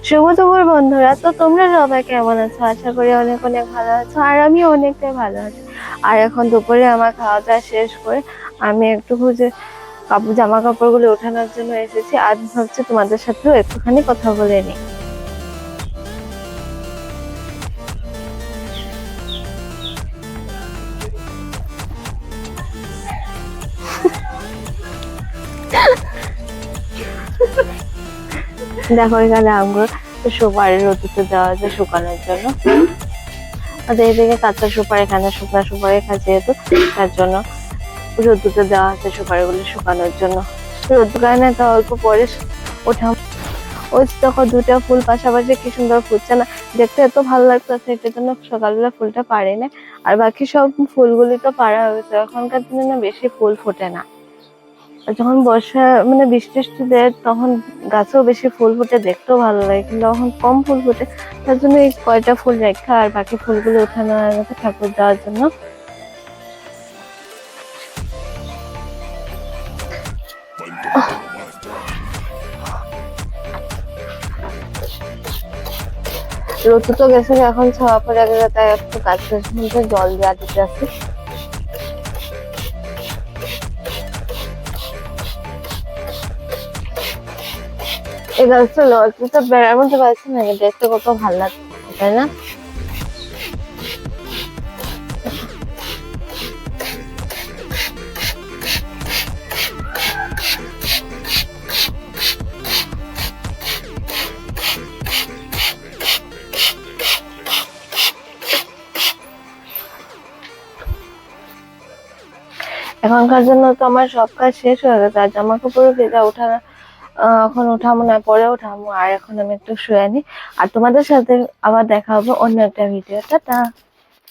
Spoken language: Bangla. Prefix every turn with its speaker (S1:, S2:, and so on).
S1: শুভ দুপুর বন্ধুরা, তো তোমরা সবাই কেমন আছো? আশা করি অনেক অনেক ভালো আছো, আর আমি অনেকটাই ভালো আছি। আর এখন দুপুরে আমার খাওয়া দাওয়া শেষ করে আমি একটু খুঁজে জামা কাপড়গুলো ওঠানোর জন্য এসেছি। আজ ভাবছি তোমাদের সাথেও একটুখানি কথা বলে নিই। দেখো এখানে আমগুলো সুপারি রোদে দেওয়া আছে শুকানোর জন্য। আর এদিকে কাঁচা সুপারি, এখানে শুকনো সুপারি খাই যেহেতু, তার জন্য রোদ্দুতে দেওয়া আছে সুপারিগুলো শুকানোর জন্য। রোদ্দু গায়ে তো অল্প পরে ওঠা। ওই দেখো দুটা ফুল পাশাপাশি কি সুন্দর ফুটছে না, দেখতে এত ভালো লাগতেছে। এটার জন্য সকালবেলা ফুলটা পারি না, আর বাকি সব ফুলগুলি তো পাড়া হয়েছে। এখনকার দিনে না বেশি ফুল ফোটে না, আর যখন বর্ষা মানে বৃষ্টি টিষ্টি দেয় তখন গাছেও বেশি ফুল ফুটে, দেখতেও ভালো লাগে। কিন্তু এখন কম ফুল ফুটে, তার জন্য এই কয়টা ফুল রেখা আর বাকি ফুলগুলো উঠানো হয়ে গেছে ঠাকুর দেওয়ার জন্য। রোদ তো গেছে, এখন ছাওয়া পড়ে গেছে, তাই একটু গাছের মধ্যে জল দেওয়া দিতে আছে। এই গাছটা লতাটা বেড়ার মধ্যে পাচ্ছি না, দেখতে কত ভালো লাগছে, তাই না? এখনকার জন্য তো আমার সব কাজ শেষ হয়ে গেছে, আর জামা কাপড় ভেজা ওঠা এখন উঠাবো না, পরে উঠাবো। আর এখন আমি একটু শুয়ে নি, আর তোমাদের সাথে আবার দেখা হবে অন্য একটা ভিডিও। টাটা।